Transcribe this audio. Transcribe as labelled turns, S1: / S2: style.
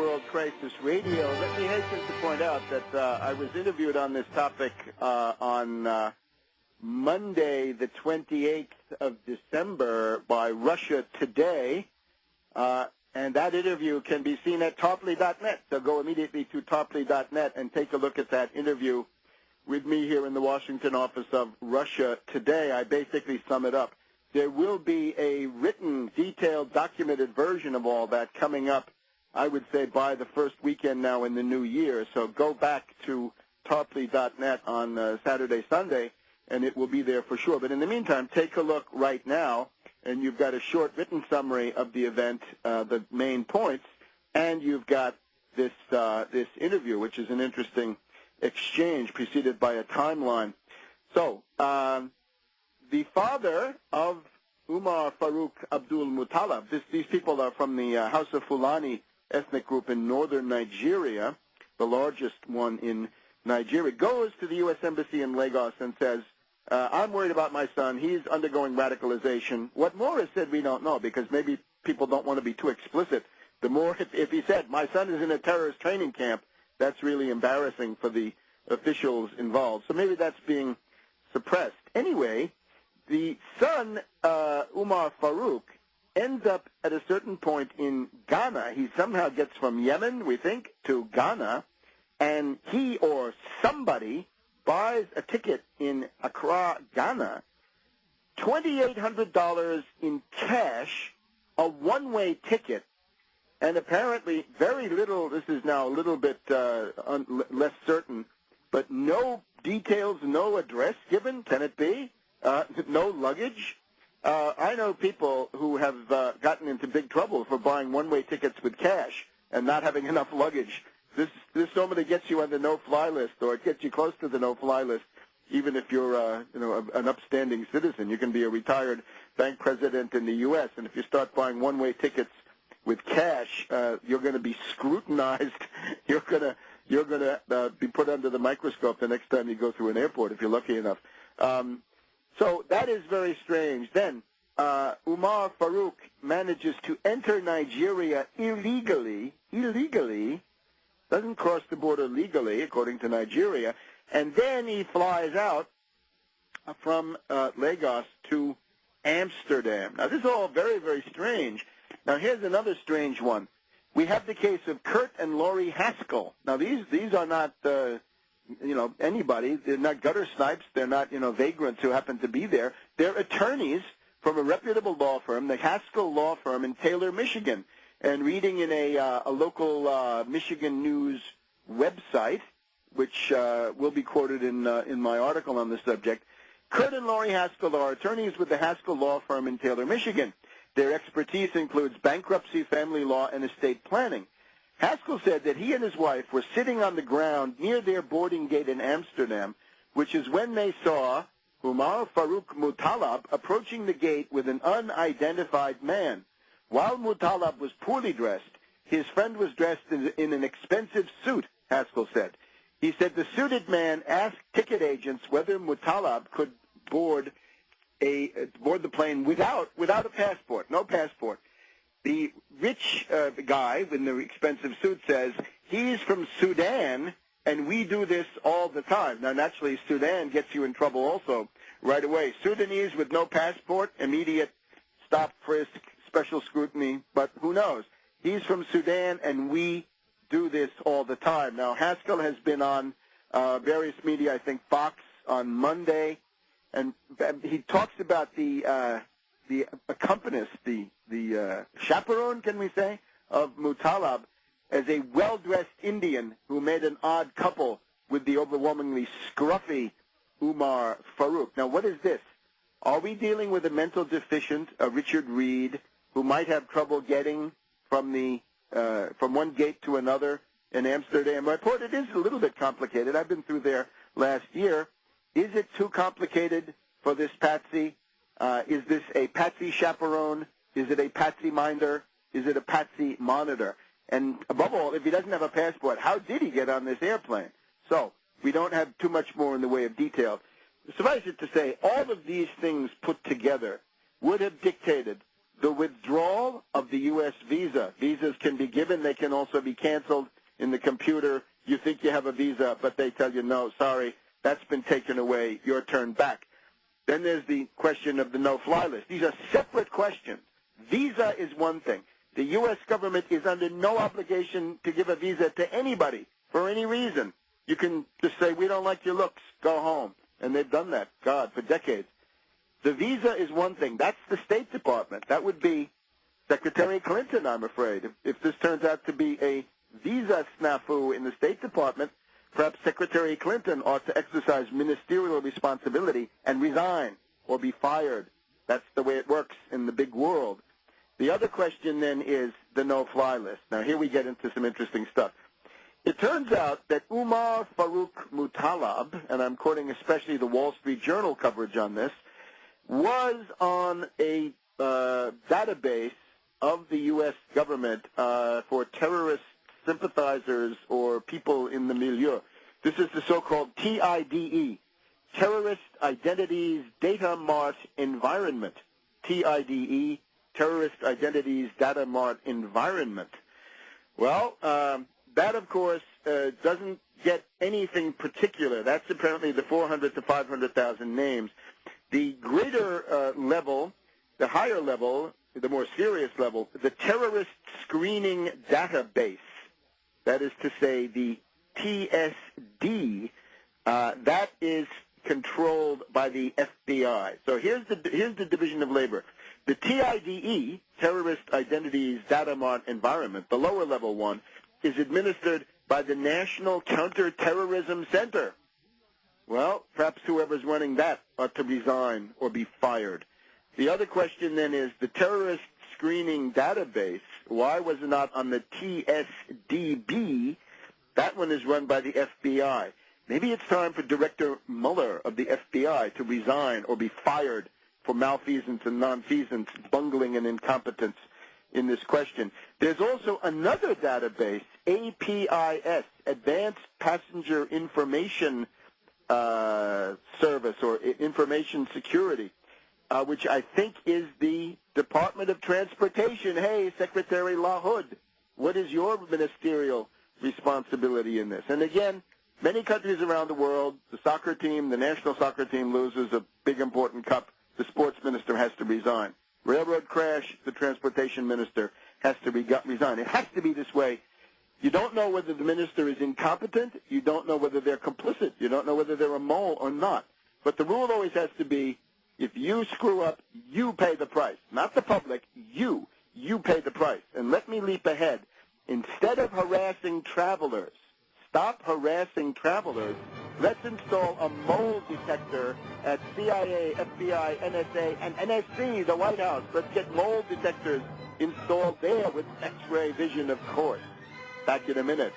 S1: World Crisis Radio. Let me hasten to point out that I was interviewed on this topic on Monday, the 28th of December by Russia Today, and that interview can be seen at tarpley.net. So go immediately to tarpley.net and take a look at that interview with me here in the Washington office of Russia Today. I basically sum it up. There will be a written, detailed, documented version of all that coming up, I would say, by the first weekend now in the new year. So go back to tarpley.net on Saturday, Sunday, and it will be there for sure. But in the meantime, take a look right now, and you've got a short written summary of the event, the main points, and you've got this interview, which is an interesting exchange preceded by a timeline. So the father of Umar Farouk Abdul Muttalib, these people are from the House of Fulani ethnic group in northern Nigeria, the largest one in Nigeria, goes to the U.S. Embassy in Lagos and says, I'm worried about my son. He's undergoing radicalization. What more is said, we don't know, because maybe people don't want to be too explicit. The more, if he said, my son is in a terrorist training camp, that's really embarrassing for the officials involved. So maybe that's being suppressed. Anyway, the son, Umar Farouk, ends up at a certain point in Ghana. He somehow gets from Yemen, we think, to Ghana, and he or somebody buys a ticket in Accra, Ghana, $2,800 in cash, a one-way ticket, and apparently very little, this is now a little bit less certain, but no details, no address given, can it be? No luggage. I know people who have gotten into big trouble for buying one-way tickets with cash and not having enough luggage. This normally gets you on the no-fly list, or it gets you close to the no-fly list, even if you're an upstanding citizen. You can be a retired bank president in the U.S., and if you start buying one-way tickets with cash, you're going to be scrutinized. You're going to be put under the microscope the next time you go through an airport, if you're lucky enough. So that is very strange. Then Umar Farouk manages to enter Nigeria illegally, doesn't cross the border legally, according to Nigeria, and then he flies out from Lagos to Amsterdam. Now, this is all very, very strange. Now, here's another strange one. We have the case of Kurt and Lori Haskell. Now, these are not anybody. They're not gutter snipes. They're not, vagrants who happen to be there. They're attorneys from a reputable law firm, the Haskell Law Firm in Taylor, Michigan. And reading in a local Michigan news website, which will be quoted in my article on the subject, Kurt and Lori Haskell are attorneys with the Haskell Law Firm in Taylor, Michigan. Their expertise includes bankruptcy, family law, and estate planning. Haskell said that he and his wife were sitting on the ground near their boarding gate in Amsterdam, which is when they saw Umar Farouk Muttalib approaching the gate with an unidentified man. While Muttalib was poorly dressed, his friend was dressed in an expensive suit, Haskell said. He said the suited man asked ticket agents whether Muttalib could board the plane without a passport, no passport. The rich guy in the expensive suit says, he's from Sudan, and we do this all the time. Now, naturally, Sudan gets you in trouble also right away. Sudanese with no passport, immediate stop, frisk, special scrutiny, but who knows? He's from Sudan, and we do this all the time. Now, Haskell has been on various media, I think Fox on Monday, and he talks about the accompanist, the chaperone, can we say, of Muttalib as a well-dressed Indian who made an odd couple with the overwhelmingly scruffy Umar Farouk. Now, what is this? Are we dealing with a mental deficient, a Richard Reed, who might have trouble getting from one gate to another in Amsterdam Airport? It is a little bit complicated. I've been through there last year. Is it too complicated for this patsy? Is this a patsy chaperone? Is it a patsy minder? Is it a patsy monitor? And above all, if he doesn't have a passport, how did he get on this airplane? So we don't have too much more in the way of detail. Suffice it to say, all of these things put together would have dictated the withdrawal of the U.S. visa. Visas can be given. They can also be canceled in the computer. You think you have a visa, but they tell you, no, sorry, that's been taken away. Your turn back. Then there's the question of the no-fly list. These are separate questions. Visa is one thing. The U.S. government is under no obligation to give a visa to anybody for any reason. You can just say, we don't like your looks, go home. And they've done that, God, for decades. The visa is one thing. That's the State Department. That would be Secretary Clinton, I'm afraid. If this turns out to be a visa snafu in the State Department, perhaps Secretary Clinton ought to exercise ministerial responsibility and resign or be fired. That's the way it works in the big world. The other question then is the no-fly list. Now, here we get into some interesting stuff. It turns out that Umar Farouk Muttalab, and I'm quoting especially the Wall Street Journal coverage on this, was on a database of the U.S. government for terrorist sympathizers or people in the milieu. This is the so-called TIDE, Terrorist Identities Data Mart Environment. TIDE, Terrorist Identities Data Mart Environment. Well, that, of course, doesn't get anything particular. That's apparently the 400 to 500,000 names. The greater level, the higher level, the more serious level, the Terrorist Screening Database, that is to say the TSD, that is controlled by the FBI. So here's the division of labor. The TIDE, Terrorist Identities Data Mart Environment, the lower level one, is administered by the National Counterterrorism Center. Well, perhaps whoever's running that ought to resign or be fired. The other question then is the Terrorist Screening Database. Why was it not on the TSDB? That one is run by the FBI. Maybe it's time for Director Mueller of the FBI to resign or be fired for malfeasance and nonfeasance, bungling and incompetence in this question. There's also another database, APIS, Advanced Passenger Information Service or Information Security, which I think is the Department of Transportation. Hey, Secretary LaHood, what is your ministerial responsibility in this? And again, many countries around the world, the soccer team, the national soccer team loses a big important cup. The sports minister has to resign. Railroad crash, the transportation minister has to resign. It has to be this way. You don't know whether the minister is incompetent. You don't know whether they're complicit. You don't know whether they're a mole or not. But the rule always has to be, if you screw up, you pay the price. Not the public, you pay the price. And let me leap ahead. Instead of harassing travelers, stop harassing travelers. Let's install a mole detector at CIA, FBI, NSA, and NSC, the White House. Let's get mole detectors installed there with X-ray vision, of course. Back in a minute.